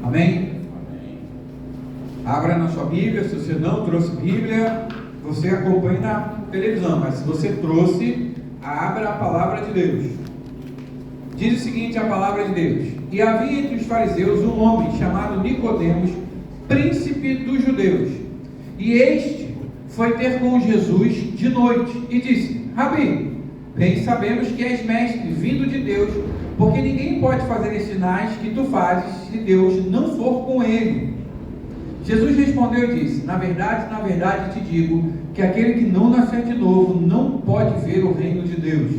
Amém? Abra na sua Bíblia. Se você não trouxe Bíblia, você acompanha na televisão, mas se você trouxe, abra a palavra de Deus. Diz o seguinte a palavra de Deus: e havia entre os fariseus um homem chamado Nicodemos, príncipe dos judeus, e este foi ter com Jesus de noite e disse: Rabi, bem sabemos que és mestre vindo de Deus, porque ninguém pode fazer os sinais que tu fazes se Deus não for com ele. Jesus respondeu e disse: na verdade te digo que aquele que não nascer de novo não pode ver o reino de Deus.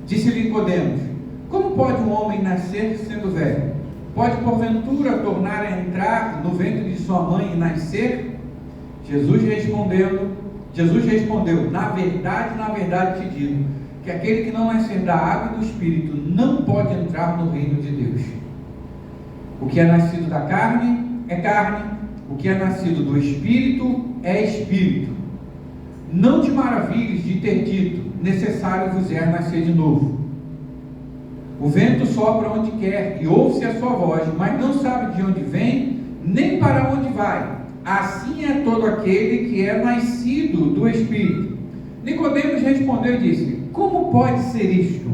Disse-lhe Nicodemos: como pode um homem nascer sendo velho? Pode porventura tornar a entrar no ventre de sua mãe e nascer? Jesus respondeu: na verdade te digo que aquele que não nascer da água e do Espírito não pode entrar no reino de Deus. O que é nascido da carne é carne, o que é nascido do Espírito é Espírito. Não te maravilhes de ter dito: necessário vos é nascer de novo. O vento sopra onde quer e ouve-se a sua voz, mas não sabe de onde vem, nem para onde vai. Assim é todo aquele que é nascido do Espírito. Nicodemos respondeu e disse: como pode ser isto?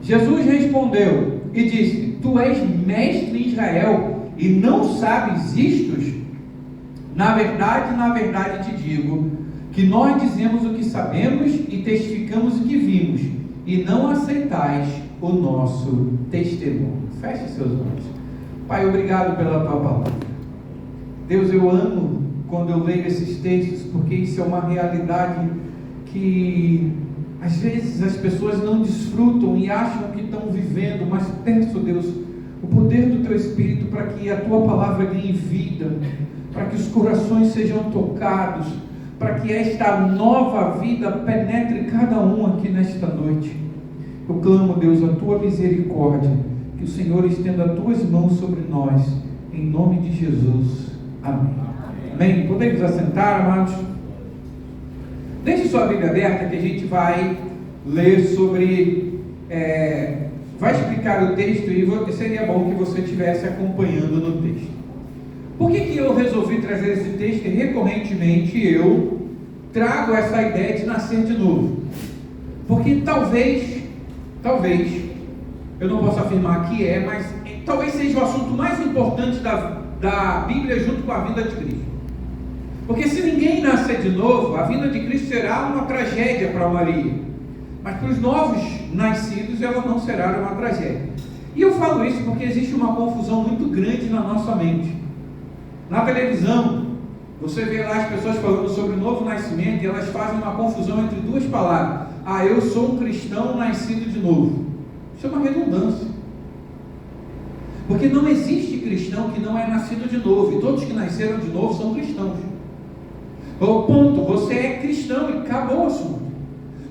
Jesus respondeu e disse: tu és mestre em Israel e não sabes isto? Na verdade te digo que nós dizemos o que sabemos e testificamos o que vimos, e não aceitais o nosso testemunho. Feche seus olhos. Pai, obrigado pela tua palavra. Deus, eu amo quando eu leio esses textos, porque isso é uma realidade que às vezes as pessoas não desfrutam e acham que estão vivendo, mas peço, Deus, o poder do teu Espírito para que a tua palavra ganhe vida, para que os corações sejam tocados, para que esta nova vida penetre cada um aqui nesta noite. Eu clamo, Deus, a tua misericórdia, que o Senhor estenda as tuas mãos sobre nós, em nome de Jesus. Amém. Amém. Podemos assentar, amados? Deixe sua Bíblia aberta que a gente vai ler sobre, vai explicar o texto, e seria bom que você estivesse acompanhando no texto. Por que eu resolvi trazer esse texto? E recorrentemente eu trago essa ideia de nascer de novo. Porque talvez, eu não posso afirmar que mas talvez seja o assunto mais importante da Bíblia junto com a vinda de Cristo. Porque se ninguém nascer de novo, a vinda de Cristo será uma tragédia para Maria. Mas para os novos nascidos, ela não será uma tragédia. E eu falo isso porque existe uma confusão muito grande na nossa mente. Na televisão, você vê lá as pessoas falando sobre o novo nascimento e elas fazem uma confusão entre duas palavras. Eu sou um cristão nascido de novo. Isso é uma redundância. Porque não existe cristão que não é nascido de novo. E todos que nasceram de novo são cristãos. Ponto, você é cristão e acabou o assunto.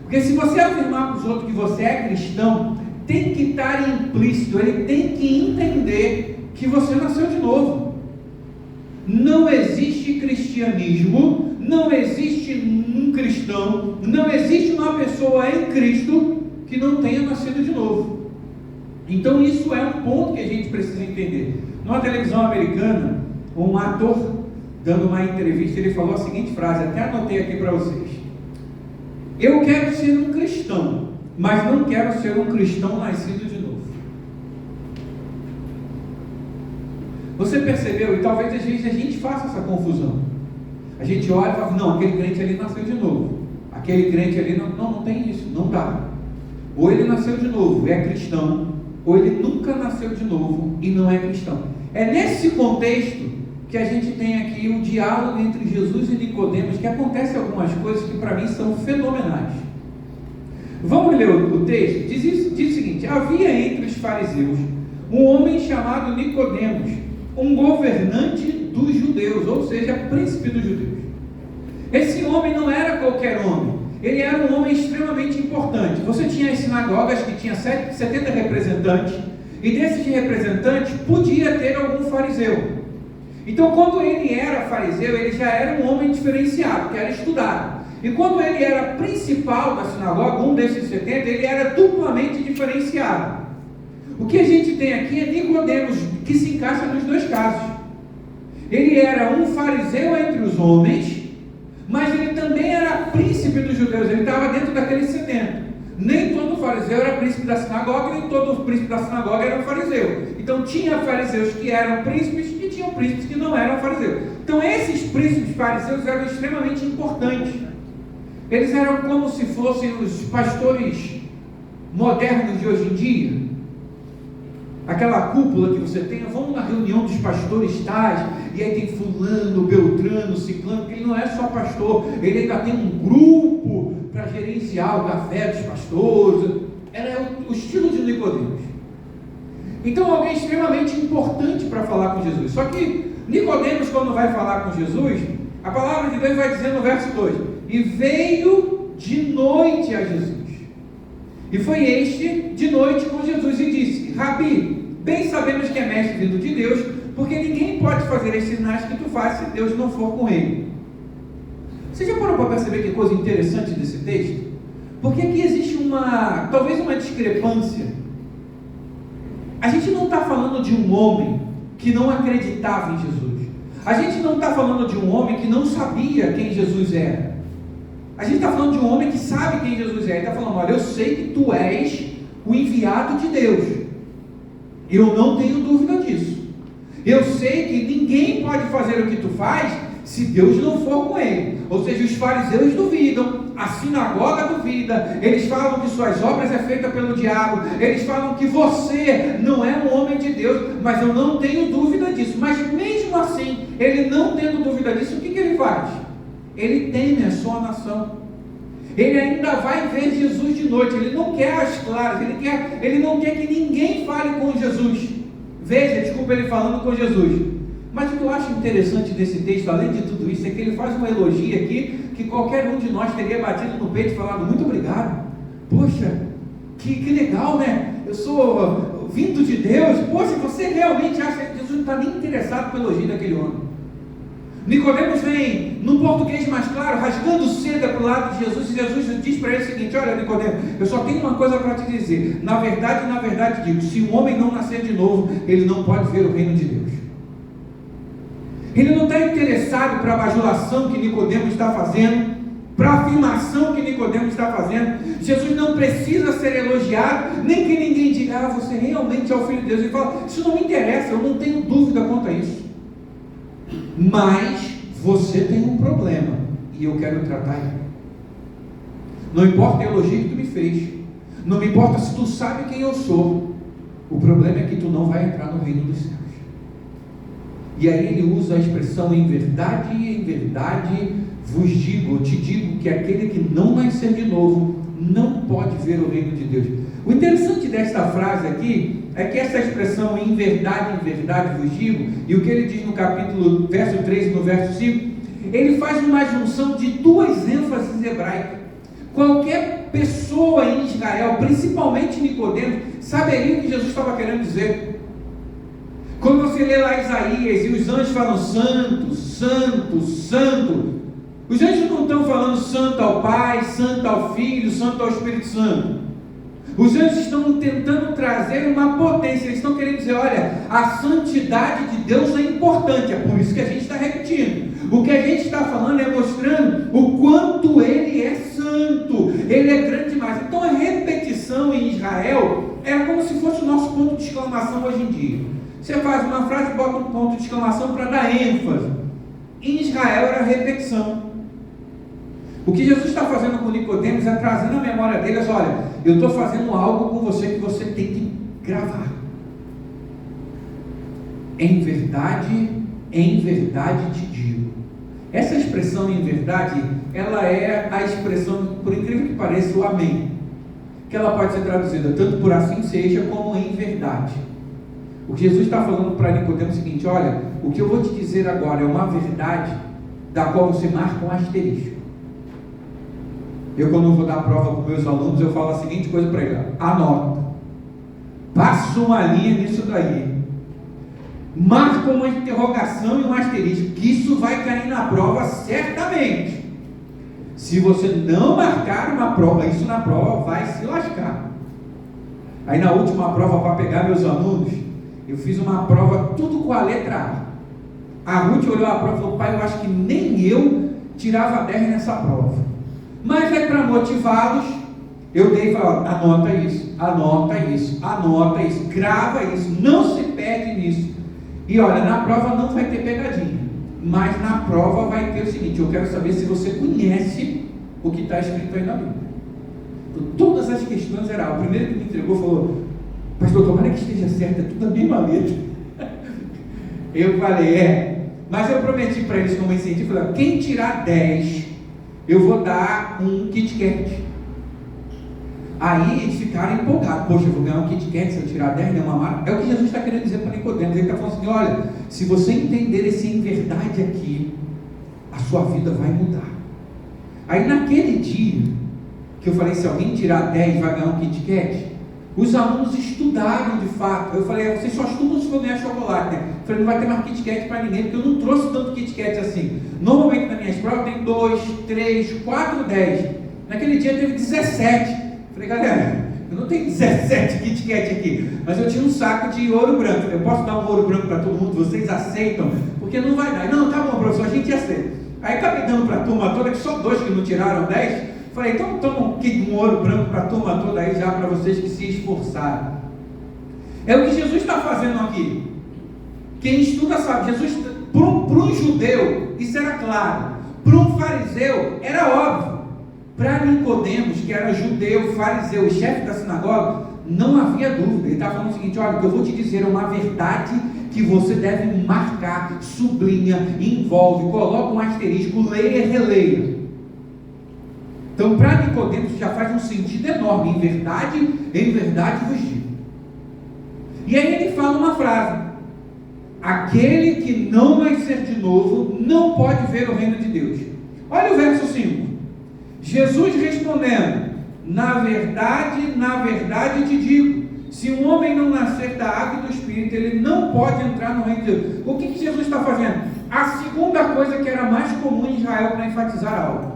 Porque se você afirmar para os outros que você é cristão, tem que estar implícito, ele tem que entender que você nasceu de novo. Não existe cristianismo, não existe um cristão, não existe uma pessoa em Cristo que não tenha nascido de novo. Então isso é um ponto que a gente precisa entender. Numa televisão americana, um ator dando uma entrevista, ele falou a seguinte frase, até anotei aqui para vocês: eu quero ser um cristão, mas não quero ser um cristão nascido de novo. Você percebeu? E talvez às vezes a gente faça essa confusão. A gente olha e fala: não, aquele crente ali nasceu de novo, aquele crente ali não tem isso, não dá. Ou ele nasceu de novo, é cristão, ou ele nunca nasceu de novo e não é cristão. É nesse contexto que a gente tem aqui o diálogo entre Jesus e Nicodemos, que acontece algumas coisas que para mim são fenomenais. Vamos ler o texto? Diz o seguinte: havia entre os fariseus um homem chamado Nicodemos, um governante dos judeus, ou seja, príncipe dos judeus. Esse homem não era qualquer homem, ele era um homem extremamente importante. Você tinha as sinagogas que tinha 70 representantes, e desses representantes podia ter algum fariseu. Então, quando ele era fariseu, ele já era um homem diferenciado, que era estudado. E quando ele era principal da sinagoga, um desses 70, ele era duplamente diferenciado. O que a gente tem aqui é Nicodemos, que se encaixa nos dois casos. Ele era um fariseu entre os homens, mas ele também era príncipe dos judeus, ele estava dentro daquele 70. Nem todo fariseu era príncipe da sinagoga, nem todo príncipe da sinagoga era um fariseu. Então tinha fariseus que eram príncipes e tinham príncipes que não eram fariseus. Então esses príncipes fariseus eram extremamente importantes. Eles eram como se fossem os pastores modernos de hoje em dia. Aquela cúpula que você tem, vamos na reunião dos pastores tais, e aí tem fulano, beltrano, ciclano, que ele não é só pastor, ele ainda tem um grupo para gerenciar o café dos pastores. Era o estilo de Nicodemos. Então alguém extremamente importante para falar com Jesus. Só que Nicodemos, quando vai falar com Jesus, a palavra de Deus vai dizer no verso 2: e veio de noite a Jesus. E foi este de noite com Jesus e disse: Rabi, bem sabemos que é mestre vindo de Deus, porque ninguém pode fazer esses sinais que tu fazes se Deus não for com ele. Você já parou para perceber que coisa interessante desse texto? Porque aqui existe talvez uma discrepância. A gente não está falando de um homem que não acreditava em Jesus. A gente não está falando de um homem que não sabia quem Jesus era. A gente está falando de um homem que sabe quem Jesus é. Ele está falando: olha, eu sei que tu és o enviado de Deus. Eu não tenho dúvida disso. Eu sei que ninguém pode fazer o que tu faz se Deus não for com ele. Ou seja, os fariseus duvidam, a sinagoga duvida, eles falam que suas obras é feita pelo diabo, eles falam que você não é um homem de Deus, mas eu não tenho dúvida disso. Mas mesmo assim, ele não tendo dúvida disso, o que ele faz? Ele teme a sua nação. Ele ainda vai ver Jesus de noite. Ele não quer as claras, ele não quer que ninguém fale com Jesus. Veja, desculpa ele falando com Jesus. Mas o que eu acho interessante desse texto, além de tudo isso, é que ele faz uma elogio aqui, que qualquer um de nós teria batido no peito e falado: muito obrigado. Poxa, que legal, né? Eu sou vindo de Deus. Poxa, você realmente acha que Jesus não está nem interessado pelo elogio daquele homem? Nicodemos vem, no português mais claro, rasgando seda para o lado de Jesus, e Jesus diz para ele o seguinte: olha, Nicodemos, eu só tenho uma coisa para te dizer. Na verdade digo, se um homem não nascer de novo, ele não pode ver o reino de Deus. Ele não está interessado para a bajulação que Nicodemos está fazendo, para a afirmação que Nicodemos está fazendo. Jesus não precisa ser elogiado, nem que ninguém diga: você realmente é o Filho de Deus. Ele fala: isso não me interessa, eu não tenho dúvida quanto a isso. Mas você tem um problema e eu quero tratar ele. Não importa o elogio que tu me fez, não me importa se tu sabe quem eu sou, o problema é que tu não vai entrar no reino dos céus. E aí ele usa a expressão: em verdade vos digo, eu te digo, que aquele que não nascer de novo não pode ver o reino de Deus. O interessante desta frase aqui é que essa expressão em verdade vos digo, e o que ele diz no capítulo, verso 3 e no verso 5, ele faz uma junção de duas ênfases hebraicas. Qualquer pessoa em Israel, principalmente Nicodemos, saberia o que Jesus estava querendo dizer. Quando você lê lá Isaías e os anjos falam santo, santo, santo, os anjos não estão falando santo ao Pai, santo ao Filho, santo ao Espírito Santo. Os anjos estão tentando trazer uma potência. Eles estão querendo dizer: olha, a santidade de Deus é importante. É por isso que a gente está repetindo. O que a gente está falando é mostrando o quanto Ele é santo. Ele é grande demais. Então a repetição em Israel era como se fosse o nosso ponto de exclamação hoje em dia. Você faz uma frase e bota um ponto de exclamação para dar ênfase. Em Israel era repetição. O que Jesus está fazendo com Nicodemos é trazendo a memória deles: olha, eu estou fazendo algo com você que você tem que gravar. Em verdade te digo. Essa expressão em verdade, ela é a expressão, por incrível que pareça, o amém. Que ela pode ser traduzida tanto por assim seja, como em verdade. O que Jesus está falando para Nicodemos é o seguinte: olha, o que eu vou te dizer agora é uma verdade da qual você marca um asterisco. Eu, quando vou dar prova para os meus alunos, eu falo a seguinte coisa para eles: anota, passa uma linha nisso daí, marca uma interrogação e um asterisco, que isso vai cair na prova certamente. Se você não marcar uma prova, isso na prova vai se lascar. Aí na última prova, para pegar meus alunos, Eu fiz uma prova tudo com a letra A. A Ruth olhou a prova e falou: pai, eu acho que nem eu tirava 10 nessa prova. Mas aí, para motivá-los, eu dei e falei: anota isso, anota isso, anota isso, grava isso, não se perde nisso. E olha, na prova não vai ter pegadinha, mas na prova vai ter o seguinte: eu quero saber se você conhece o que está escrito aí na Bíblia. Então, todas as questões eram. O primeiro que me entregou falou: pastor, tomara que esteja certo, é tudo a mesma letra. Eu falei: mas eu prometi para eles como incentivo, falei: quem tirar 10, eu vou dar um Kit Kat. Aí eles ficaram empolgados: poxa, eu vou ganhar um Kit Kat se eu tirar 10, né? Uma marca. É o que Jesus está querendo dizer para Nicodemos. Ele está falando assim: olha, se você entender esse em verdade aqui, a sua vida vai mudar. Aí naquele dia, que eu falei: se alguém tirar 10 vai ganhar um Kit Kat, os alunos estudaram de fato. Eu falei: vocês só estudam se for ganhar chocolate, né? Eu falei: não vai ter mais Kit Kat para ninguém, porque eu não trouxe tanto Kit Kat assim. Normalmente nas minhas provas tem 2, 3, 4, 10. Naquele dia teve 17. Eu falei: galera, eu não tenho 17 Kit Kat aqui, mas eu tinha um saco de ouro branco. Eu posso dar um ouro branco para todo mundo? Vocês aceitam? Porque não vai dar. Não, tá bom, professor, a gente aceita. Aí acabei dando para a turma toda, que só 2 que não tiraram 10. Falei: então toma um ouro branco para a turma toda aí, já para vocês que se esforçaram. É o que Jesus está fazendo aqui. Quem estuda sabe, Jesus, para um judeu, isso era claro. Para um fariseu, era óbvio. Para Nicodemos, que era judeu, fariseu e chefe da sinagoga, não havia dúvida. Ele estava falando o seguinte: olha, o que eu vou te dizer é uma verdade que você deve marcar, sublinha, envolve, coloca um asterisco, leia e releia. Então, para Nicodemos já faz um sentido enorme: em verdade vos digo. E aí ele fala uma frase: aquele que não nascer de novo não pode ver o reino de Deus. Olha o verso 5. Jesus respondendo: na verdade te digo, se um homem não nascer da água e do Espírito, ele não pode entrar no reino de Deus. O que Jesus está fazendo? A segunda coisa que era mais comum em Israel para enfatizar algo.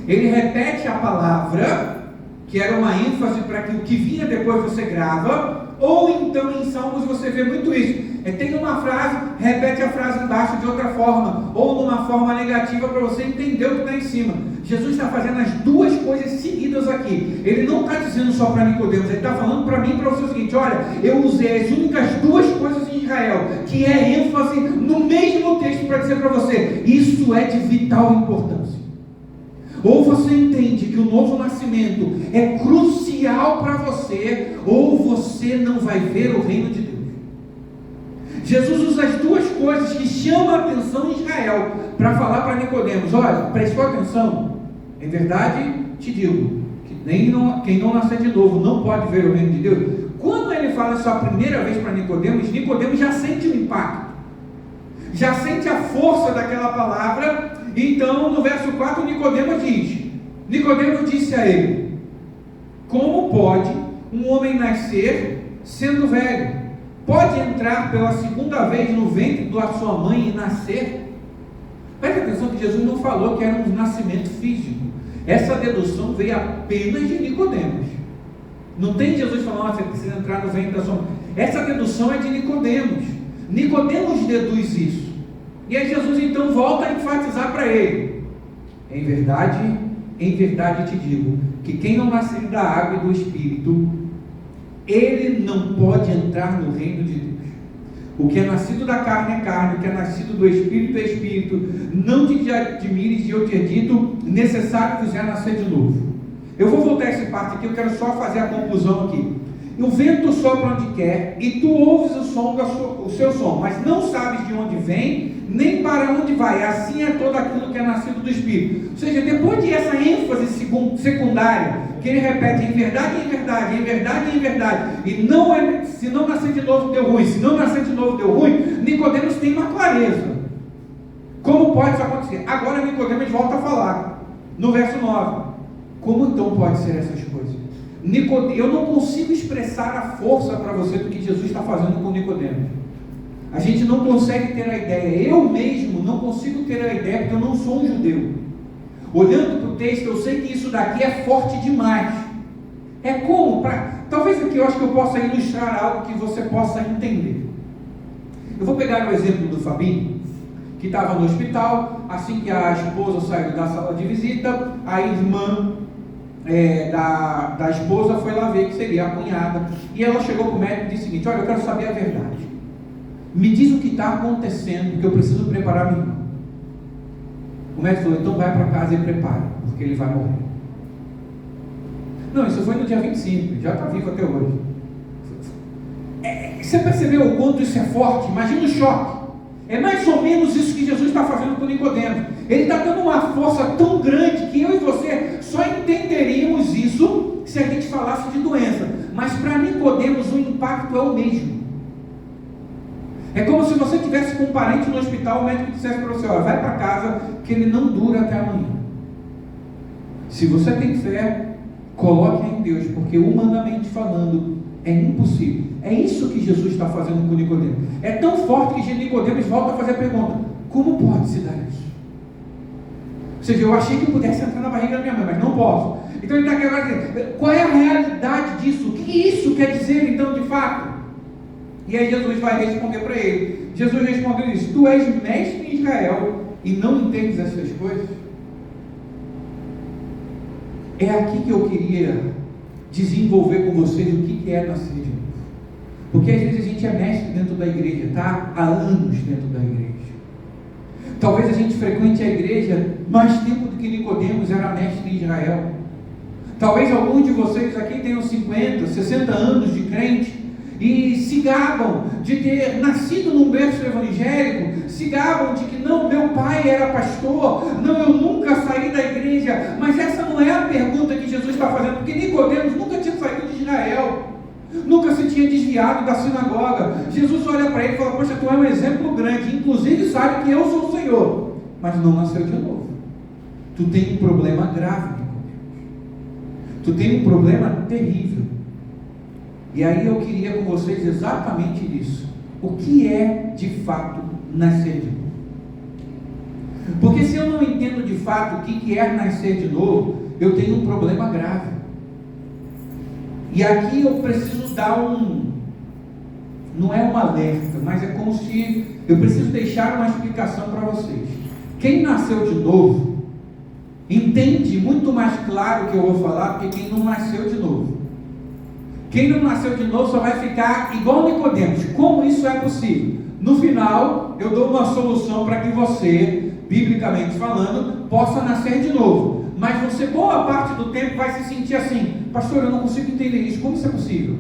Ele repete a palavra, que era uma ênfase para que o que vinha depois você grava, ou então em Salmos você vê muito isso. Tem uma frase, repete a frase embaixo de outra forma, ou numa forma negativa para você entender o que está em cima. Jesus está fazendo as duas coisas seguidas aqui. Ele não está dizendo só para Nicodemos, ele está falando para mim e para você o seguinte: olha, eu usei as únicas duas coisas em Israel, que é ênfase no mesmo texto para dizer para você: isso é de vital importância. Ou você entende que o novo nascimento é crucial para você, ou você não vai ver o reino de Deus. Jesus usa as duas coisas que chamam a atenção em Israel para falar para Nicodemos: olha, prestou atenção, em verdade te digo, que quem não nascer de novo não pode ver o reino de Deus. Quando ele fala isso a primeira vez para Nicodemos, Nicodemos já sente o impacto, já sente a força daquela palavra. Então, no verso 4, Nicodemos disse a ele: como pode um homem nascer sendo velho? Pode entrar pela segunda vez no ventre da sua mãe e nascer? Preste atenção que Jesus não falou que era um nascimento físico. Essa dedução veio apenas de Nicodemos. Não tem Jesus falando: você precisa entrar no ventre da sua mãe. Essa dedução é de Nicodemos. Nicodemos deduz isso. E aí Jesus então volta a enfatizar para ele: em verdade te digo, que quem não nascer da água e do Espírito, ele não pode entrar no reino de Deus. O que é nascido da carne é carne, o que é nascido do Espírito é Espírito. Não te admires de eu ter dito, necessário vos é nascer de novo. Eu vou voltar a essa parte aqui, eu quero só fazer a conclusão aqui. O vento sopra onde quer, e tu ouves o seu som, mas não sabes de onde vem, nem para onde vai. Assim é todo aquilo que é nascido do Espírito. Ou seja, depois de essa ênfase secundária, que ele repete: em verdade, em verdade, em verdade, em verdade, e não é, se não nascer de novo deu ruim, se não nascer de novo deu ruim, Nicodemos tem uma clareza. Como pode isso acontecer? Agora Nicodemos volta a falar, no verso 9: como então pode ser essas coisas? Eu não consigo expressar a força para você do que Jesus está fazendo com Nicodemos. A gente não consegue ter a ideia. Eu mesmo não consigo ter a ideia, porque eu não sou um judeu. Olhando para o texto, eu sei que isso daqui é forte demais. É como, talvez aqui eu acho que eu possa ilustrar algo que você possa entender. Eu vou pegar o exemplo do Fabinho, que estava no hospital. Assim que a esposa saiu da sala de visita, a irmã da esposa foi lá ver, que seria a cunhada, e ela chegou para o médico e disse o seguinte: olha, eu quero saber a verdade, me diz o que está acontecendo, que eu preciso preparar minha irmã. O médico falou: então vai para casa e prepara, porque ele vai morrer. Não, isso foi no dia 25, já está vivo até hoje. Você percebeu o quanto isso é forte? Imagina o choque. É mais ou menos isso que Jesus está fazendo com Nicodemos. Ele está dando uma força tão grande que eu e você só entenderíamos isso se a gente falasse de doença. Mas para Nicodemos o impacto é o mesmo. É como se você tivesse com um parente no hospital, o médico dissesse para você: olha, vai para casa, que ele não dura até amanhã. Se você tem fé, coloque em Deus, porque humanamente falando é impossível. É isso que Jesus está fazendo com Nicodemos. É tão forte que Nicodemos volta a fazer a pergunta: como pode se dar isso? Ou seja, eu achei que eu pudesse entrar na barriga da minha mãe, mas não posso. Então ele está querendo, qual é a realidade disso? O que isso quer dizer então de fato? E aí Jesus vai responder para ele. Jesus respondeu isso: tu és mestre em Israel e não entendes essas coisas? É aqui que eu queria desenvolver com vocês o que é nascer de novo. Porque às vezes a gente é mestre dentro da igreja, está há anos dentro da igreja. Talvez a gente frequente a igreja mais tempo do que Nicodemos era mestre em Israel. Talvez alguns de vocês aqui tenham 50, 60 anos de crente e se gabam de ter nascido num berço evangélico, se gabam de que não, meu pai era pastor, não, eu nunca saí da igreja. Mas essa não é a pergunta que Jesus está fazendo, porque Nicodemos nunca tinha saído de Israel, nunca se tinha desviado da sinagoga. Jesus olha para ele e fala: poxa, tu é um exemplo grande, inclusive sabe que eu sou o Senhor, mas não nasceu de novo. Tu tem um problema grave, Nicodemos. Tu tem um problema terrível. E aí eu queria com vocês exatamente isso. O que é de fato nascer de novo? Porque se eu não entendo de fato o que é nascer de novo, eu tenho um problema grave. E aqui eu preciso dar não é um alerta, mas é como se eu preciso deixar uma explicação para vocês. Quem nasceu de novo entende muito mais claro o que eu vou falar do que quem não nasceu de novo. Quem não nasceu de novo só vai ficar igual Nicodemos. Como isso é possível? No final, eu dou uma solução para que você, biblicamente falando, possa nascer de novo. Mas você, boa parte do tempo, vai se sentir assim: pastor, eu não consigo entender isso. Como isso é possível?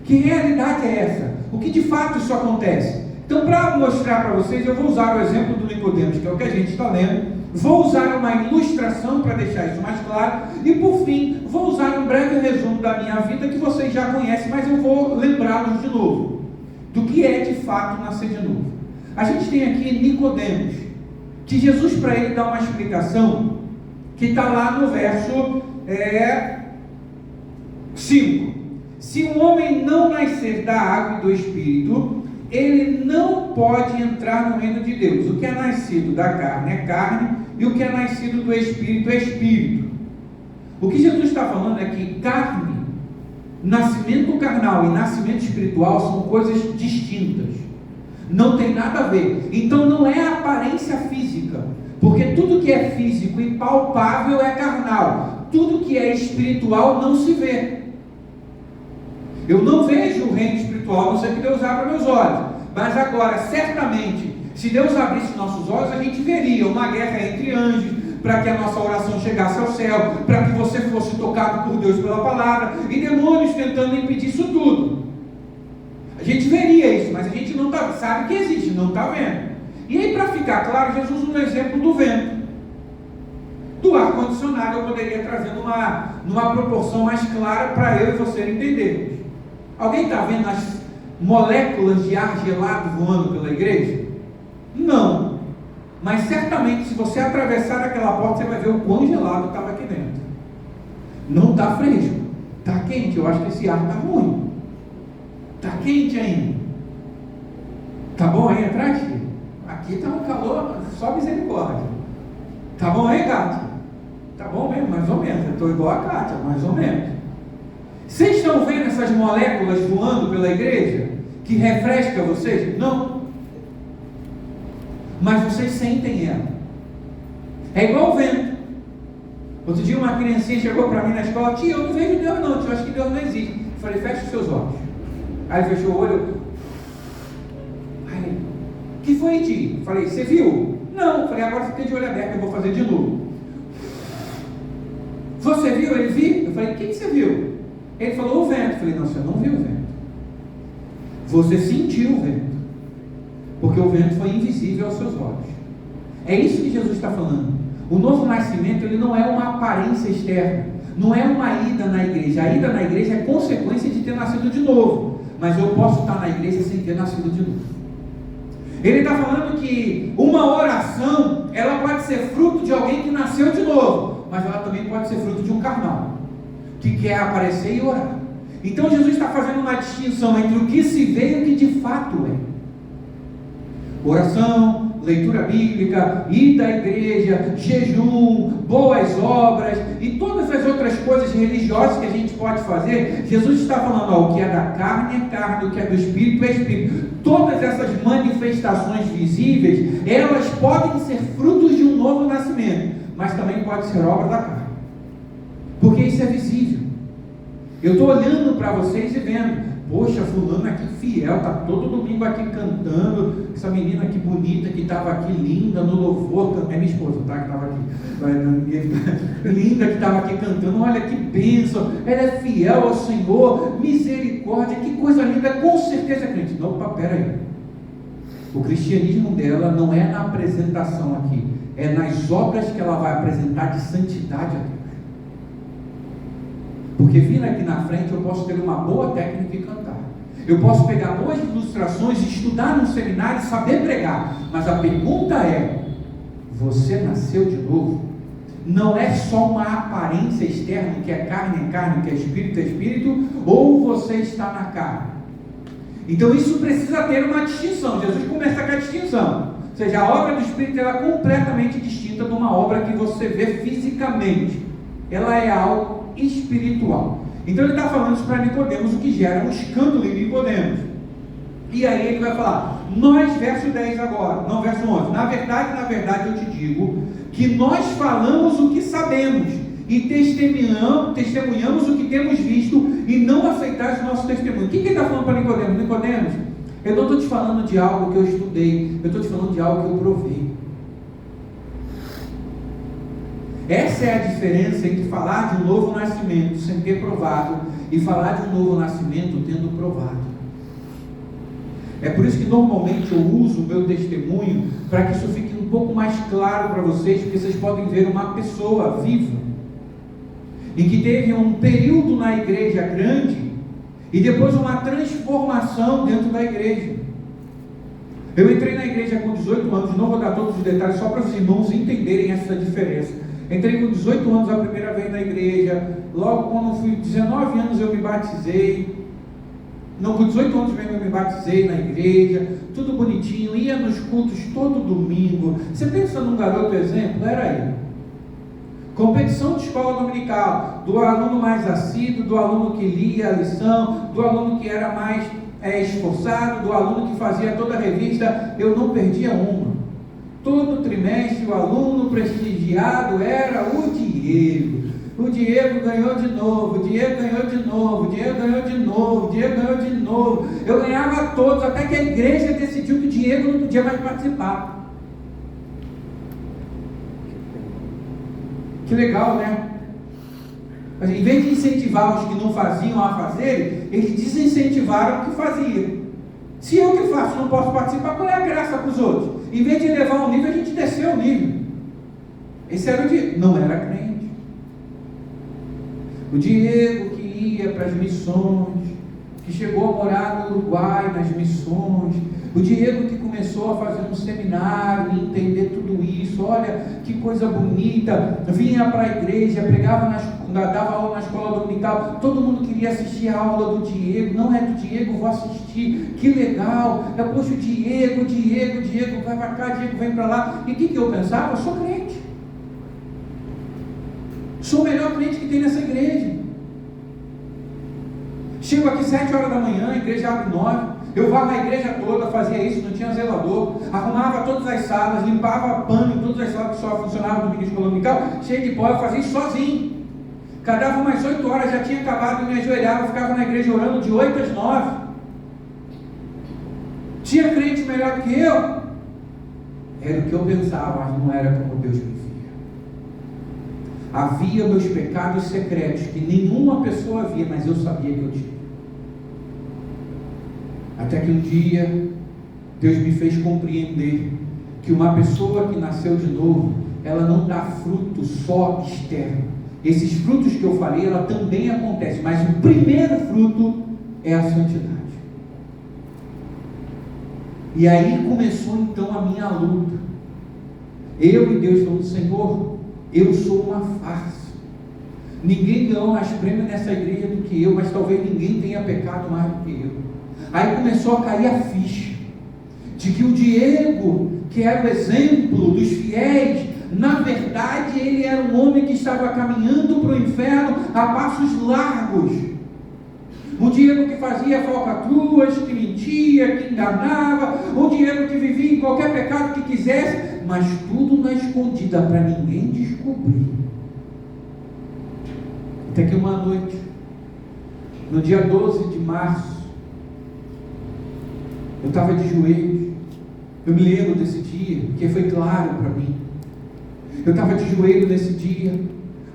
Que realidade é essa? O que de fato isso acontece? Então, para mostrar para vocês, eu vou usar o exemplo do Nicodemos, que é o que a gente está lendo. Vou usar uma ilustração para deixar isso mais claro. E por fim, vou usar um breve resumo da minha vida que vocês já conhecem, mas eu vou lembrá-los de novo do que é de fato nascer de novo. A gente tem aqui Nicodemos, que Jesus, para ele, dá uma explicação que está lá no verso 5. Se um homem não nascer da água e do Espírito, ele não pode entrar no reino de Deus. O que é nascido da carne é carne, e o que é nascido do Espírito é Espírito. O que Jesus está falando é que carne, nascimento carnal e nascimento espiritual são coisas distintas. Não tem nada a ver. Então não é a aparência física, porque tudo que é físico e palpável é carnal. Tudo que é espiritual não se vê. Eu não vejo o reino espiritual, a não ser que Deus abra meus olhos. Mas agora, certamente, se Deus abrisse nossos olhos, a gente veria uma guerra entre anjos, para que a nossa oração chegasse ao céu, para que você fosse tocado por Deus pela palavra, e demônios tentando impedir isso tudo. A gente veria isso, mas a gente não sabe que existe, não está vendo. E aí, para ficar claro, Jesus usa o exemplo do vento. Do ar-condicionado eu poderia trazer numa proporção mais clara para eu e você entendermos. Alguém está vendo as moléculas de ar gelado voando pela igreja? Não. Mas certamente, se você atravessar aquela porta, você vai ver o quão gelado estava aqui dentro. Não está fresco, está quente. Eu acho que esse ar está ruim. Está quente ainda. Tá bom aí atrás? Aqui está um calor, só misericórdia. Tá bom aí, Cátia? Tá bom mesmo, mais ou menos. Eu estou igual a Cátia, mais ou menos. Vocês estão vendo essas moléculas voando pela igreja? Que refresca vocês? Não. Mas vocês sentem ela. É igual o vento. Outro dia uma criancinha chegou para mim na escola: tia, eu não vejo Deus não, tia, eu acho que Deus não existe. Eu falei: fecha os seus olhos. Aí ele fechou o olho. Aí ele: o que foi, tia? Eu falei: você viu? Não. Eu falei: agora fica de olho aberto, eu vou fazer de novo. Você viu? Ele viu? Eu falei: o que você viu? Ele falou: o vento. Eu falei: não, você não viu o vento. Você sentiu o vento. Porque o vento foi invisível aos seus olhos. É isso que Jesus está falando. O novo nascimento, ele não é uma aparência externa. Não é uma ida na igreja. A ida na igreja é consequência de ter nascido de novo. Mas eu posso estar na igreja sem ter nascido de novo. Ele está falando que uma oração, ela pode ser fruto de alguém que nasceu de novo. Mas ela também pode ser fruto de um carnal, que quer aparecer e orar. Então Jesus está fazendo uma distinção entre o que se vê e o que de fato é. Oração, leitura bíblica, ir à igreja, jejum, boas obras e todas as outras coisas religiosas que a gente pode fazer. Jesus está falando: ó, o que é da carne é carne, o que é do espírito é espírito. Todas essas manifestações visíveis, elas podem ser frutos de um novo nascimento, mas também pode ser obra da carne, porque isso é visível. Eu estou olhando para vocês e vendo: poxa, fulano aqui fiel, está todo domingo aqui cantando, essa menina aqui bonita, que estava aqui linda no louvor, é minha esposa, tá, que estava aqui, linda, que estava aqui cantando, olha que bênção, ela é fiel ao Senhor, misericórdia, que coisa linda, com certeza é crente. Não, peraí, o cristianismo dela não é na apresentação aqui, é nas obras que ela vai apresentar de santidade a Deus. Porque vindo aqui na frente eu posso ter uma boa técnica e cantar. Eu posso pegar boas ilustrações, estudar num seminário e saber pregar. Mas a pergunta é: você nasceu de novo? Não é só uma aparência externa, que é carne, que é espírito, ou você está na carne? Então isso precisa ter uma distinção. Jesus começa com a distinção. Ou seja, a obra do Espírito ela é completamente distinta de uma obra que você vê fisicamente. Ela é algo espiritual. Então ele está falando isso para Nicodemos, o que gera um escândalo em Nicodemos. E aí ele vai falar: nós, verso 10 agora, não verso 11, na verdade eu te digo que nós falamos o que sabemos e testemunhamos o que temos visto e não aceitais o nosso testemunho. O que ele está falando para Nicodemos? Nicodemos, eu não estou te falando de algo que eu estudei, eu estou te falando de algo que eu provei. Essa é a diferença entre falar de um novo nascimento sem ter provado e falar de um novo nascimento tendo provado. É por isso que normalmente eu uso o meu testemunho para que isso fique um pouco mais claro para vocês, porque vocês podem ver uma pessoa viva em que teve um período na igreja grande e depois uma transformação dentro da igreja. Eu entrei na igreja com 18 anos, não vou dar todos os detalhes, só para os irmãos entenderem essa diferença. Entrei com 18 anos a primeira vez na igreja, logo quando eu fui 19 anos eu me batizei. Não, com 18 anos mesmo eu me batizei na igreja, tudo bonitinho, ia nos cultos todo domingo. Você pensa num garoto exemplo? Era eu. Competição de escola dominical, do aluno mais assíduo, do aluno que lia a lição, do aluno que era mais esforçado, do aluno que fazia toda a revista, eu não perdia uma. Todo trimestre o aluno prestigiado era o Diego. O Diego ganhou de novo, o Diego ganhou de novo, o Diego ganhou de novo, o Diego ganhou de novo. Eu ganhava todos, até que a igreja decidiu que o Diego não podia mais participar. Que legal, né? Mas, em vez de incentivar os que não faziam a fazerem, eles desincentivaram o que faziam. Se eu que faço não posso participar, qual é a graça para os outros? Em vez de elevar o nível, a gente desceu o nível. Esse era o Diego, não era crente. O Diego que ia para as missões, que chegou a morar no Uruguai nas missões, o Diego que começou a fazer um seminário e entender tudo isso, olha que coisa bonita, vinha para a igreja, pregava dava aula na escola dominical, todo mundo queria assistir a aula do Diego, não é do Diego, vou assistir, que legal, poxa, o Diego, vai para cá, Diego vem para lá. E o que eu pensava? Eu sou crente, sou o melhor crente que tem nessa igreja. Chego aqui 7 horas da manhã, a igreja abre 9. Eu vou na igreja toda, fazia isso, não tinha zelador. Arrumava todas as salas, limpava pano em todas as salas que só funcionava no domingo de escola dominical, cheio de pó, eu fazia isso sozinho. Cadava umas 8 horas, já tinha acabado, eu me ajoelhava, ficava na igreja orando de 8 às 9. Tinha crente melhor que eu? Era o que eu pensava, mas não era como Deus me via. Havia meus pecados secretos que nenhuma pessoa via, mas eu sabia que eu tinha. Até que um dia Deus me fez compreender que uma pessoa que nasceu de novo, ela não dá fruto só externo. Esses frutos que eu falei, ela também acontece, mas o primeiro fruto é a santidade. E aí começou então a minha luta. Eu e Deus falando: Senhor, eu sou uma farsa. Ninguém ganhou mais prêmio nessa igreja do que eu, mas talvez ninguém tenha pecado mais do que eu. Aí começou a cair a ficha de que o Diego, que era o exemplo dos fiéis, na verdade ele era um homem que estava caminhando para o inferno a passos largos. O Diego que fazia falcatruas, que mentia, que enganava, o Diego que vivia em qualquer pecado que quisesse, mas tudo na escondida para ninguém descobrir. Até que uma noite, no dia 12 de março, eu estava de joelhos. Eu me lembro desse dia, porque foi claro para mim. Eu estava de joelho nesse dia,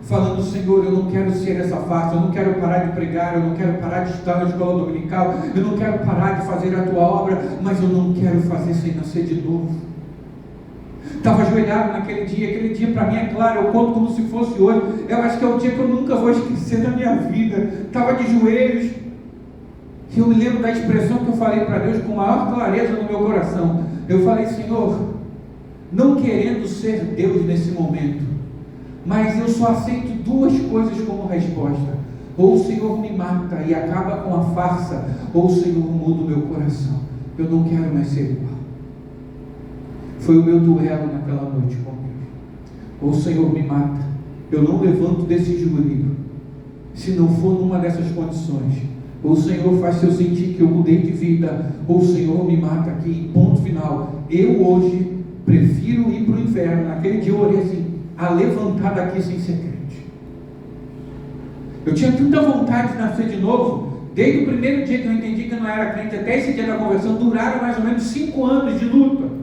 falando: Senhor, eu não quero ser essa farsa, eu não quero parar de pregar, eu não quero parar de estudar na escola dominical, eu não quero parar de fazer a tua obra, mas eu não quero fazer sem nascer de novo. Estava ajoelhado naquele dia para mim é claro, eu conto como se fosse hoje. Eu acho que é o dia que eu nunca vou esquecer da minha vida. Estava de joelhos. E eu me lembro da expressão que eu falei para Deus com maior clareza no meu coração. Eu falei: Senhor, não querendo ser Deus nesse momento, mas eu só aceito duas coisas como resposta: ou o Senhor me mata e acaba com a farsa, ou o Senhor muda o meu coração. Eu não quero mais ser igual. Foi o meu duelo naquela noite com Deus. Ou o Senhor me mata, eu não levanto desse joelho, se não for numa dessas condições. Ou o Senhor faz eu sentir que eu mudei de vida, ou o Senhor me mata aqui, ponto final. Eu hoje prefiro ir para o inferno. Naquele dia eu orei assim: a levantar daqui sem ser crente. Eu tinha tanta vontade de nascer de novo. Desde o primeiro dia que eu entendi que eu não era crente até esse dia da conversão, duraram mais ou menos 5 anos de luta.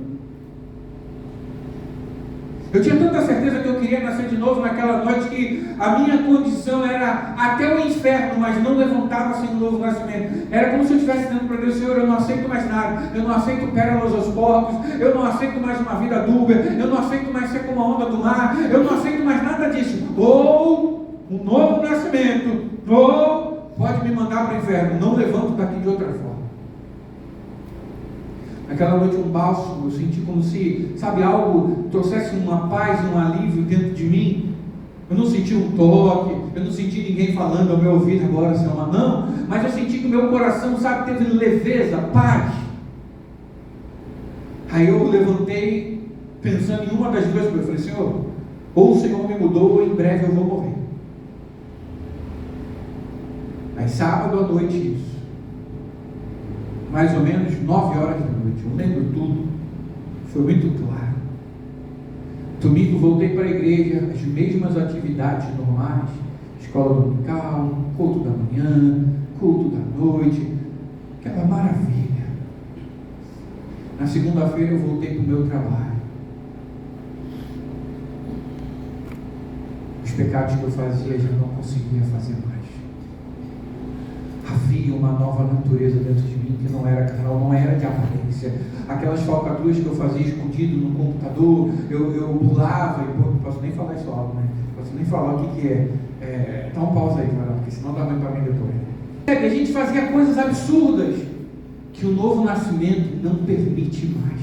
Eu tinha tanta certeza que eu queria nascer de novo naquela noite, que a minha condição era até o inferno, mas não levantava sem um novo nascimento. Era como se eu estivesse dizendo para Deus: Senhor, eu não aceito mais nada, eu não aceito pérolas aos porcos, eu não aceito mais uma vida dúbia, eu não aceito mais ser como a onda do mar, eu não aceito mais nada disso. Ou um novo nascimento, ou pode me mandar para o inferno, não levanto daqui de outra forma. Naquela noite um bálsamo, eu senti como se, sabe, algo trouxesse uma paz, um alívio dentro de mim. Eu não senti um toque, eu não senti ninguém falando ao meu ouvido: agora você é uma não, mas eu senti que o meu coração, sabe, teve leveza, paz. Aí eu levantei pensando em uma das duas coisas. Eu falei: Senhor, ou o Senhor me mudou, ou em breve eu vou morrer. Aí sábado à noite isso, mais ou menos 9 horas da noite, eu lembro tudo, foi muito claro. Domingo voltei para a igreja, as mesmas atividades normais, escola dominical, culto da manhã, culto da noite, aquela maravilha. Na segunda-feira eu voltei para o meu trabalho. Os pecados que eu fazia já não conseguia fazer mais. Havia uma nova natureza dentro de mim que não era carnal, não era de aparência. Aquelas falcatruas que eu fazia escondido no computador, eu pulava e não posso nem falar isso alto, né? Não posso nem falar o que é. Dá um pausa aí, porque senão dá ruim para mim depois. A gente fazia coisas absurdas que o novo nascimento não permite mais.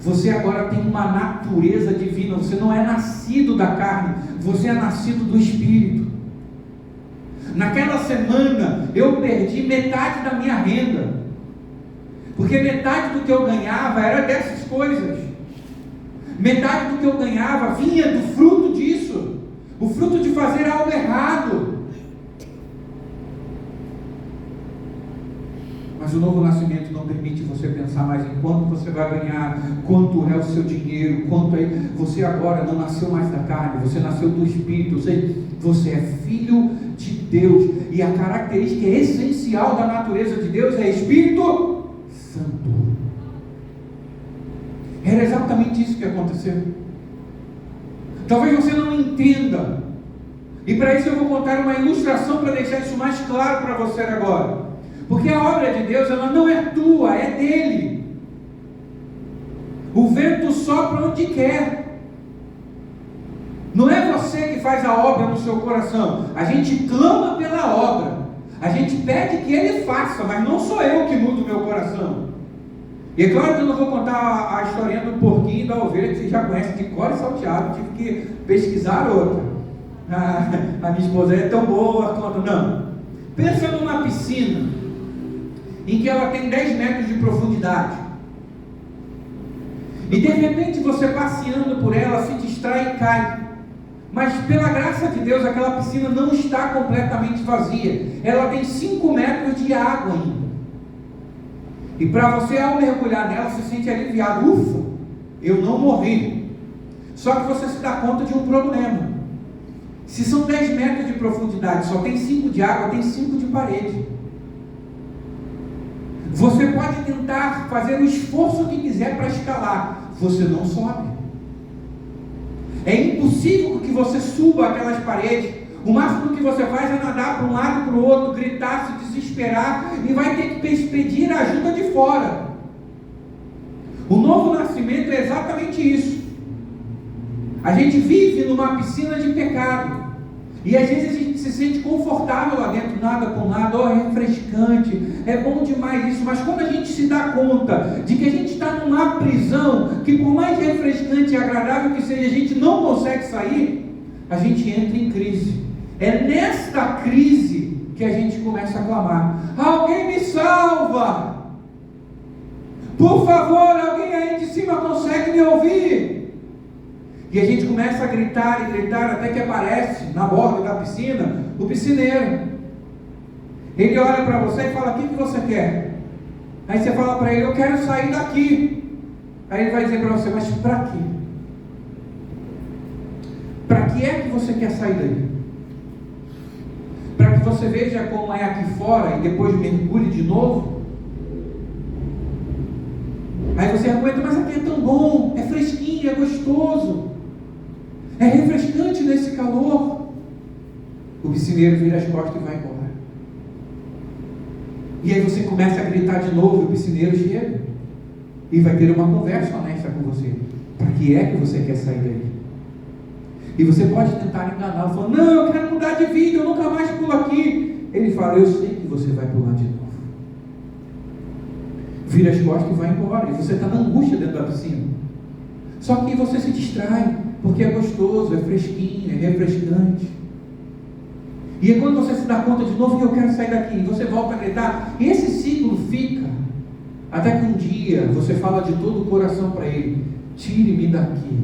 Você agora tem uma natureza divina, você não é nascido da carne, você é nascido do Espírito. Naquela semana eu perdi metade da minha renda, porque metade do que eu ganhava era dessas coisas. Metade do que eu ganhava vinha do fruto disso, o fruto de fazer algo errado. Mas o novo nascimento não permite você pensar mais em quanto você vai ganhar, quanto é o seu dinheiro, quanto é. Você agora não nasceu mais da carne, você nasceu do Espírito, ou seja, você é filho de Deus. E a característica essencial da natureza de Deus é Espírito Santo. Era exatamente isso que aconteceu. Talvez você não entenda. E para isso eu vou contar uma ilustração para deixar isso mais claro para você agora. Porque a obra de Deus, ela não é tua, é dele. O vento sopra onde quer. Não é você que faz a obra no seu coração. A gente clama pela obra. A gente pede que ele faça, mas não sou eu que mudo o meu coração. E é claro que eu não vou contar a historinha do porquinho e da ovelha, que vocês já conhecem de cor e salteado. Tive que pesquisar outra. A minha esposa é tão boa quanto... Não. Pensa numa piscina em que ela tem 10 metros de profundidade. E de repente você passeando por ela se distrai e cai. Mas pela graça de Deus aquela piscina não está completamente vazia. Ela tem 5 metros de água ainda. E para você, ao mergulhar nela, se sente aliviado. Ufa, eu não morri. Só que você se dá conta de um problema. Se são 10 metros de profundidade, só tem 5 de água, tem 5 de parede. Você pode tentar fazer o esforço que quiser para escalar, você não sobe. É impossível que você suba aquelas paredes. O máximo que você faz é nadar para um lado e para o outro, gritar, se desesperar, e vai ter que pedir ajuda de fora. O novo nascimento é exatamente isso. A gente vive numa piscina de pecado. E às vezes a gente se sente confortável lá dentro, nada com nada, é refrescante, é bom demais isso, mas quando a gente se dá conta de que a gente está numa prisão, que por mais refrescante e agradável que seja, a gente não consegue sair, a gente entra em crise. É nesta crise que a gente começa a clamar: alguém me salva! Por favor, alguém aí de cima consegue me ouvir? E a gente começa a gritar e gritar, até que aparece na borda da piscina o piscineiro. Ele olha para você e fala: o que você quer? Aí você fala para ele: eu quero sair daqui. Aí ele vai dizer para você: mas para quê? Para que é que você quer sair daí? Para que você veja como é aqui fora e depois mergulhe de novo? Aí você argumenta: mas aqui é tão bom, é fresquinho, é gostoso, é refrescante nesse calor. O piscineiro vira as costas e vai embora. E aí você começa a gritar de novo, e o piscineiro chega e vai ter uma conversa honesta com você. Para que é que você quer sair daí? E você pode tentar enganá-lo, falando: não, eu quero mudar de vida, eu nunca mais pulo aqui. Ele fala: eu sei que você vai pular de novo. Vira as costas e vai embora. E você está na angústia dentro da piscina. Só que você se distrai, porque é gostoso, é fresquinho, é refrescante. E é quando você se dá conta de novo que eu quero sair daqui, e você volta a gritar, e esse ciclo fica, até que um dia você fala de todo o coração para ele: tire-me daqui,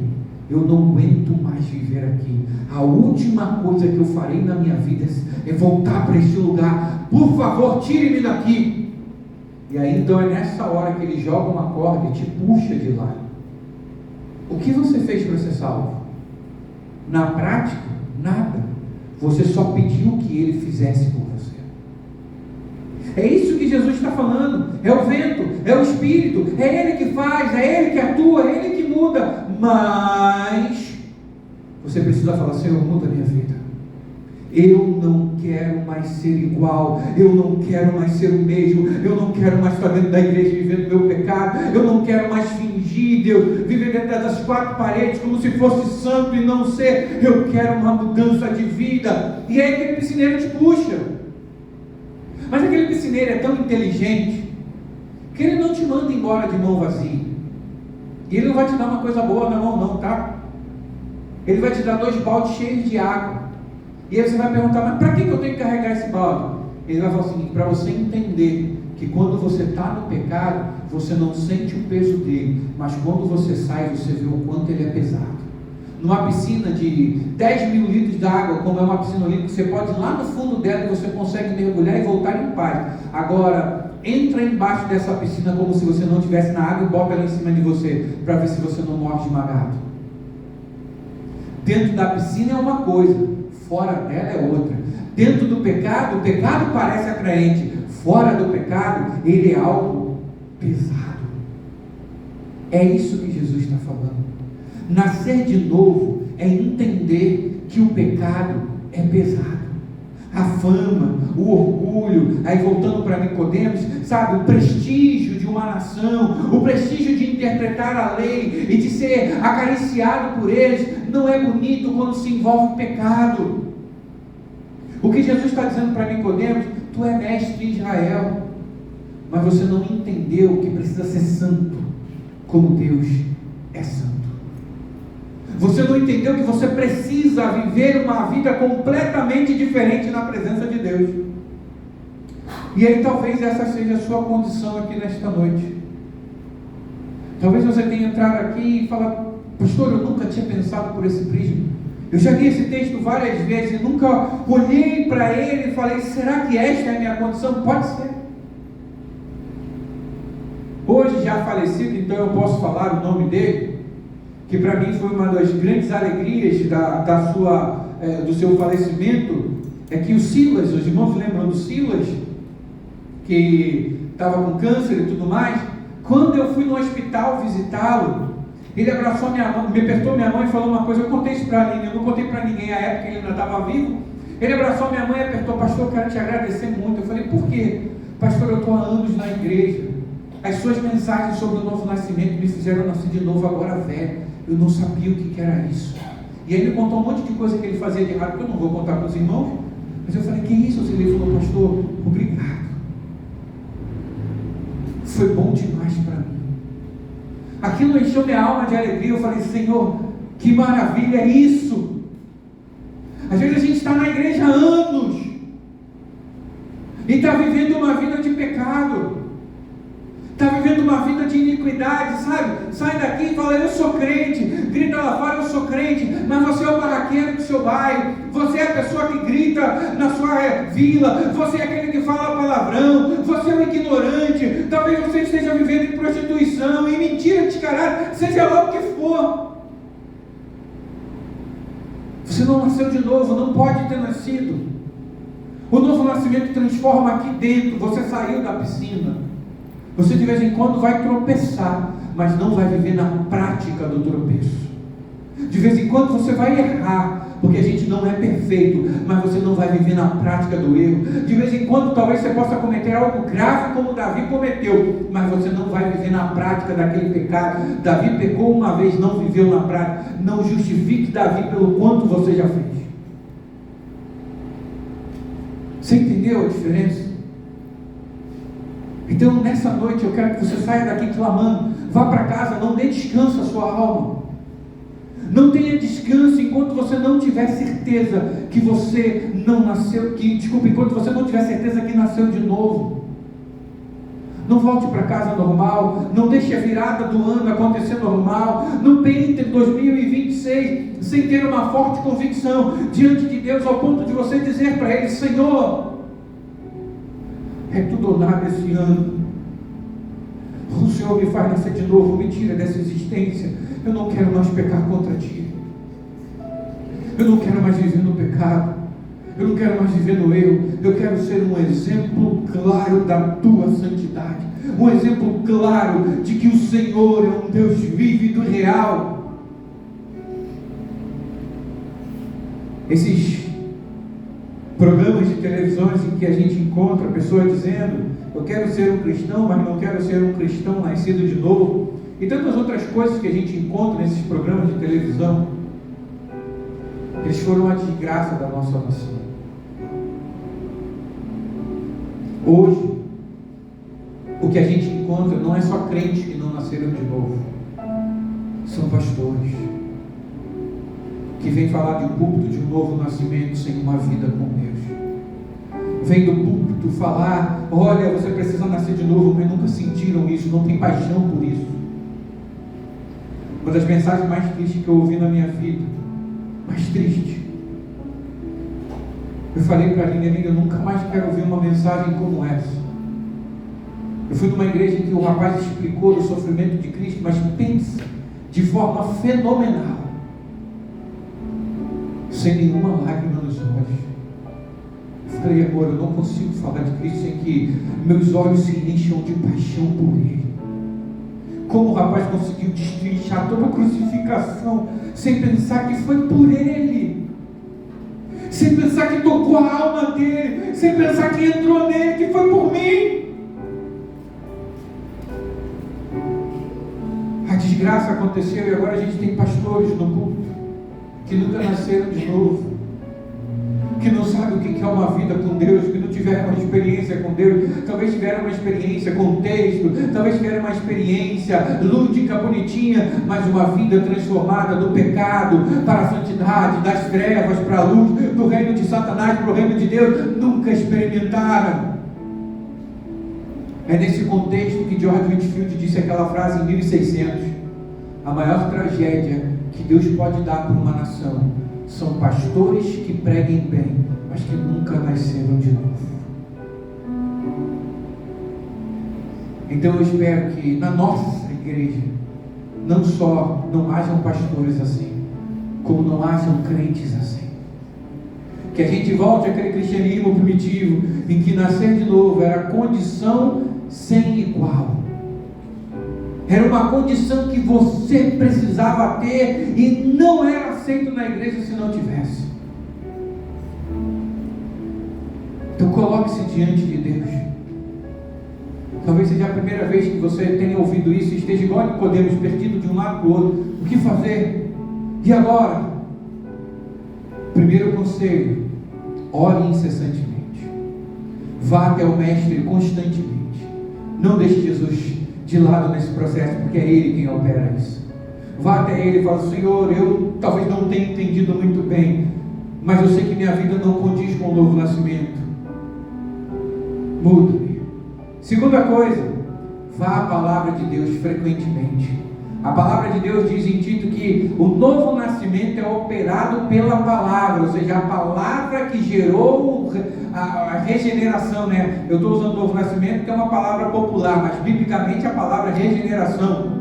eu não aguento mais viver aqui, a última coisa que eu farei na minha vida é voltar para este lugar, por favor, tire-me daqui. E aí então é nessa hora que ele joga uma corda e te puxa de lá. O que você fez para ser salvo? Na prática, nada. Você só pediu que ele fizesse por você. É isso que Jesus está falando. É o vento, é o Espírito, é ele que faz, é ele que atua, é ele que muda. Mas você precisa falar: Senhor, muda a minha vida. Eu não quero mais ser igual, eu não quero mais ser o mesmo, eu não quero mais estar dentro da igreja vivendo meu pecado, eu não quero mais fingir, Deus, viver dentro das 4 paredes como se fosse santo e não ser. Eu quero uma mudança de vida. E aí aquele piscineiro te puxa. Mas aquele piscineiro é tão inteligente que ele não te manda embora de mão vazia. E ele não vai te dar uma coisa boa na mão não, tá? Ele vai te dar 2 baldes cheios de água. E aí você vai perguntar: mas para que eu tenho que carregar esse balde? Ele vai falar o seguinte: para você entender que quando você está no pecado, você não sente o peso dele, mas quando você sai, você vê o quanto ele é pesado. Numa piscina de 10 mil litros de água, como é uma piscina olímpica, você pode ir lá no fundo dela e você consegue mergulhar e voltar em paz. Agora, entra embaixo dessa piscina como se você não estivesse na água e bota ela em cima de você, para ver se você não morre esmagado. Dentro da piscina é uma coisa, fora dela é outra. Dentro do pecado, o pecado parece atraente. Fora do pecado, ele é algo pesado. É isso que Jesus está falando. Nascer de novo é entender que o pecado é pesado. A fama, o orgulho, aí voltando para Nicodemos, sabe, o prestígio de uma nação, o prestígio de interpretar a lei e de ser acariciado por eles, não é bonito quando se envolve o pecado. O que Jesus está dizendo para Nicodemos: tu é mestre em Israel, mas você não entendeu que precisa ser santo como Deus é santo. Você não entendeu que você precisa viver uma vida completamente diferente na presença de Deus. E aí talvez essa seja a sua condição aqui nesta noite. Talvez você tenha entrado aqui e falado: pastor, eu nunca tinha pensado por esse prisma. Eu já li esse texto várias vezes e nunca olhei para ele e falei: será que esta é a minha condição? Pode ser. Hoje já falecido, então eu posso falar o nome dele, que para mim foi uma das grandes alegrias do seu falecimento, é que o Silas, os irmãos lembram do Silas, que estava com câncer e tudo mais. Quando eu fui no hospital visitá-lo, ele abraçou minha mão, me apertou minha mão e falou uma coisa. Eu contei isso para ele, eu não contei para ninguém à época, ele ainda estava vivo. Ele abraçou minha mãe e apertou: pastor, eu quero te agradecer muito. Eu falei: por quê? Pastor, eu estou há anos na igreja, as suas mensagens sobre o novo nascimento me fizeram nascer de novo agora velho. Eu não sabia o que era isso. E aí ele contou um monte de coisa que ele fazia de errado, que eu não vou contar para os irmãos. Mas eu falei: que isso? Ele falou: pastor, obrigado. Foi bom demais para mim. Aquilo encheu minha alma de alegria. Eu falei: Senhor, que maravilha é isso. Às vezes a gente está na igreja há anos e está vivendo uma vida de pecado, está vivendo uma vida de iniquidade, sabe? Sai daqui e fala: eu sou crente. Grita lá fora: eu sou crente. Mas você é o barraqueiro do seu bairro, você é a pessoa que grita na sua vila, você é aquele que fala palavrão, você é o ignorante. Talvez você esteja vivendo em prostituição, em mentira descarada, seja lá o que for. Você não nasceu de novo, não pode ter nascido. O novo nascimento transforma aqui dentro. Você saiu da piscina. Você de vez em quando vai tropeçar, mas não vai viver na prática do tropeço. De vez em quando você vai errar, porque a gente não é perfeito, mas você não vai viver na prática do erro. De vez em quando talvez você possa cometer algo grave como Davi cometeu, mas você não vai viver na prática daquele pecado. Davi pecou uma vez, não viveu na prática. Não justifique Davi pelo quanto você já fez. Você entendeu a diferença? Então nessa noite eu quero que você saia daqui clamando. Vá para casa, não dê descanso à sua alma. Não tenha descanso enquanto você não tiver certeza que você não nasceu, enquanto você não tiver certeza que nasceu de novo. Não volte para casa normal, não deixe a virada do ano acontecer normal, não entre 2026 sem ter uma forte convicção diante de Deus, ao ponto de você dizer para Ele: Senhor, é tudo ou nada esse ano. O Senhor me faz nascer de novo, me tira dessa existência. Eu não quero mais pecar contra Ti. Eu não quero mais viver no pecado. Eu não quero mais viver no erro. Eu quero ser um exemplo claro da Tua santidade. Um exemplo claro de que o Senhor é um Deus vívido e real. Esses programas de televisões em que a gente encontra pessoas dizendo: eu quero ser um cristão, mas não quero ser um cristão nascido de novo, e tantas outras coisas que a gente encontra nesses programas de televisão, eles foram a desgraça da nossa nação. Hoje, o que a gente encontra não é só crentes que não nasceram de novo, são pastores que vêm falar de um púlpito de um novo nascimento sem uma vida com Deus. Vem do púlpito falar: olha, você precisa nascer de novo, mas nunca sentiram isso, não tem paixão por isso. Uma das mensagens mais tristes que eu ouvi na minha vida, mais triste, eu falei para a Aline: eu nunca mais quero ouvir uma mensagem como essa. Eu fui numa igreja em que o rapaz explicou do sofrimento de Cristo, mas pensa, de forma fenomenal, sem nenhuma lágrima nos olhos. Eu falei, amor, eu não consigo falar de Cristo sem que meus olhos se encham de paixão por Ele. Como o rapaz conseguiu destrinchar toda a crucificação sem pensar que foi por Ele, sem pensar que tocou a alma dele, sem pensar que entrou nele, que foi por mim. A desgraça aconteceu e agora a gente tem pastores no culto que nunca nasceram de novo, que não sabem o que é uma vida com Deus, que não tiveram uma experiência com Deus, talvez tiveram uma experiência com o texto, talvez tiveram uma experiência lúdica, bonitinha, mas uma vida transformada do pecado para a santidade, das trevas para a luz, do reino de Satanás para o reino de Deus, nunca experimentaram. É nesse contexto que George Whitefield disse aquela frase em 1600: a maior tragédia que Deus pode dar para uma nação são pastores que preguem bem, mas que nunca nasceram de novo. Então eu espero que na nossa igreja não só não hajam pastores assim, como não hajam crentes assim. Que a gente volte àquele cristianismo primitivo em que nascer de novo era condição sem igual. Era uma condição que você precisava ter e não era aceito na igreja se não tivesse. Então coloque-se diante de Deus. Talvez seja a primeira vez que você tenha ouvido isso e esteja igual a Nicodemos, perdido de um lado para o outro. O que fazer? E agora? Primeiro conselho: ore incessantemente. Vá até o Mestre constantemente. Não deixe Jesus de lado nesse processo, porque é Ele quem opera isso. Vá até Ele e fala: Senhor, eu talvez não tenha entendido muito bem, mas eu sei que minha vida não condiz com o novo nascimento. Muda-me. Segunda coisa, vá à palavra de Deus frequentemente. A palavra de Deus diz em Tito que o novo nascimento é operado pela palavra, ou seja, a palavra que gerou a regeneração, né? Eu estou usando novo nascimento que é uma palavra popular, mas biblicamente a palavra regeneração.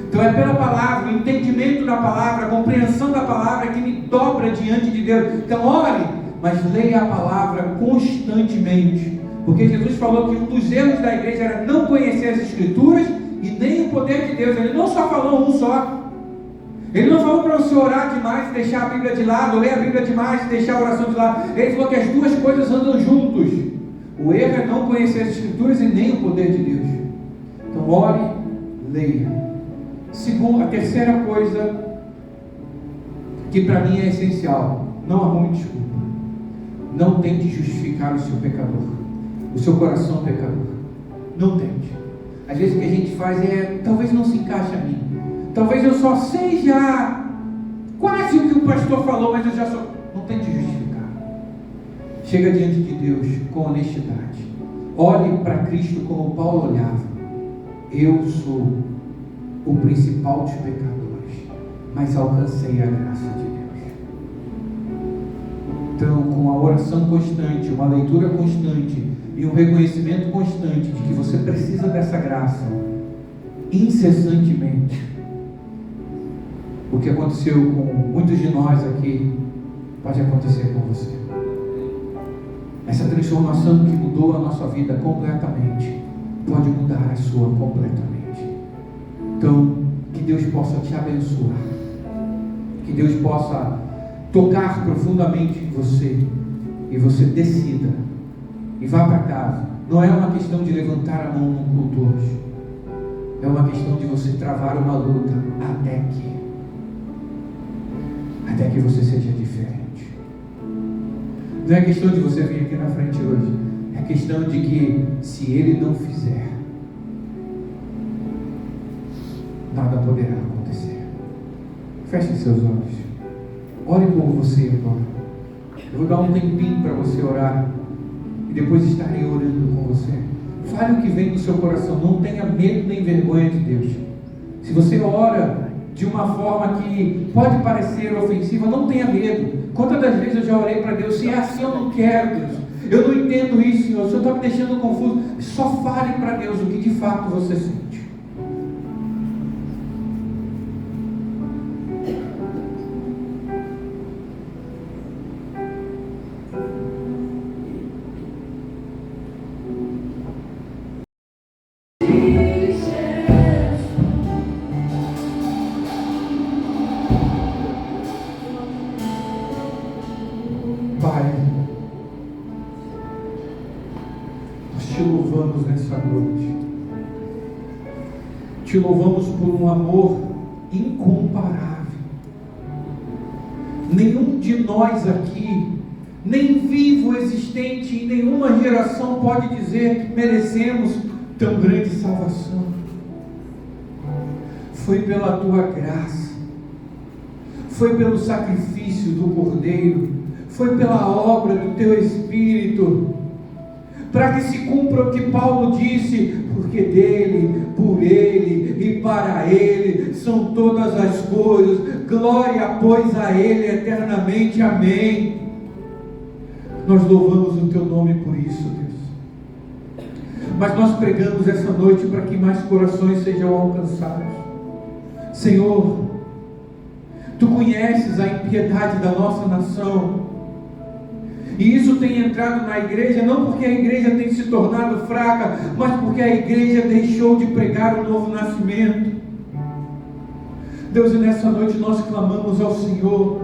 Então é pela palavra, o entendimento da palavra, a compreensão da palavra que me dobra diante de Deus. Então ore, mas leia a palavra constantemente, porque Jesus falou que um dos erros da igreja era não conhecer as Escrituras e nem o poder de Deus. Ele não só falou um só. Ele não falou para você orar demais e deixar a Bíblia de lado, ler a Bíblia demais e deixar a oração de lado. Ele falou que as duas coisas andam juntos. O erro é não conhecer as Escrituras e nem o poder de Deus. Então ore, leia. Segundo, a terceira coisa que para mim é essencial: não arrume desculpa. Não tente justificar o seu pecador, o seu coração pecador. Não tente. Às vezes o que a gente faz é: talvez não se encaixe a mim, talvez eu só seja quase o que o pastor falou, mas eu já sou. Não tente justificar. Chega diante de Deus com honestidade. Olhe para Cristo como Paulo olhava: eu sou o principal dos pecadores, mas alcancei a graça de Deus. Então, com a oração constante, uma leitura constante e um reconhecimento constante de que você precisa dessa graça, incessantemente, o que aconteceu com muitos de nós aqui pode acontecer com você. Essa transformação que mudou a nossa vida completamente pode mudar a sua completamente. Então, que Deus possa te abençoar, que Deus possa tocar profundamente em você e você decida e vá para casa. Não é uma questão de levantar a mão no culto hoje, é uma questão de você travar uma luta até que você seja diferente. Não é questão de você vir aqui na frente hoje, é questão de que se Ele não fizer, nada poderá acontecer. Feche seus olhos. Ore por você agora. Eu vou dar um tempinho para você orar e depois estarei orando com você. Fale o que vem do seu coração. Não tenha medo nem vergonha de Deus. Se você ora de uma forma que pode parecer ofensiva, não tenha medo. Quantas das vezes eu já orei para Deus: se é assim eu não quero, Deus. Eu não entendo isso, Senhor. O Senhor está me deixando confuso. Só fale para Deus o que de fato você sente. Pai, nós te louvamos nessa noite. Te louvamos por um amor incomparável. Nenhum de nós aqui, nem vivo existente em nenhuma geração, pode dizer que merecemos tão grande salvação. Foi pela tua graça, foi pelo sacrifício do Cordeiro, foi pela obra do teu Espírito, para que se cumpra o que Paulo disse, porque dele, por ele e para ele são todas as coisas, glória pois a ele eternamente, amém. Nós louvamos o teu nome por isso, Deus, mas nós pregamos essa noite para que mais corações sejam alcançados. Senhor, tu conheces a impiedade da nossa nação, e isso tem entrado na igreja, não porque a igreja tem se tornado fraca, mas porque a igreja deixou de pregar o novo nascimento. Deus, e nessa noite nós clamamos ao Senhor: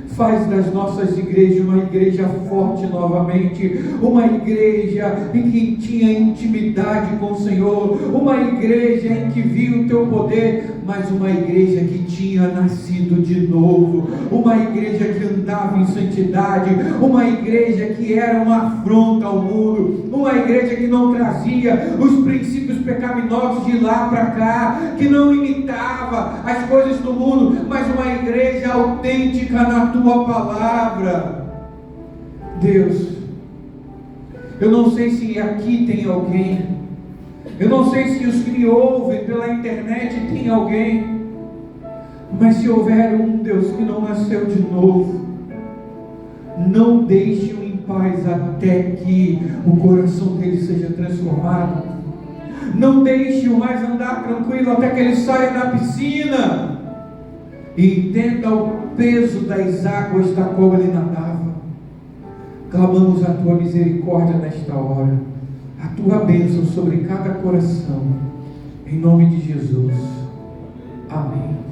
faz das nossas igrejas uma igreja forte novamente, uma igreja em que tinha intimidade com o Senhor, uma igreja em que viu o teu poder, mas uma igreja que tinha nascido de novo, uma igreja que andava em santidade, uma igreja que era uma afronta ao mundo, uma igreja que não trazia os princípios pecaminosos de lá para cá, que não imitava as coisas do mundo, mas uma igreja autêntica na tua palavra. Deus, eu não sei se aqui tem alguém, eu não sei se os que me ouvem pela internet tem alguém, mas se houver um, Deus, que não nasceu de novo, não deixe-o em paz até que o coração dele seja transformado. Não deixe-o mais andar tranquilo até que ele saia da piscina e entenda o peso das águas da qual ele nadava. Clamamos a tua misericórdia nesta hora, a tua bênção sobre cada coração, em nome de Jesus, amém.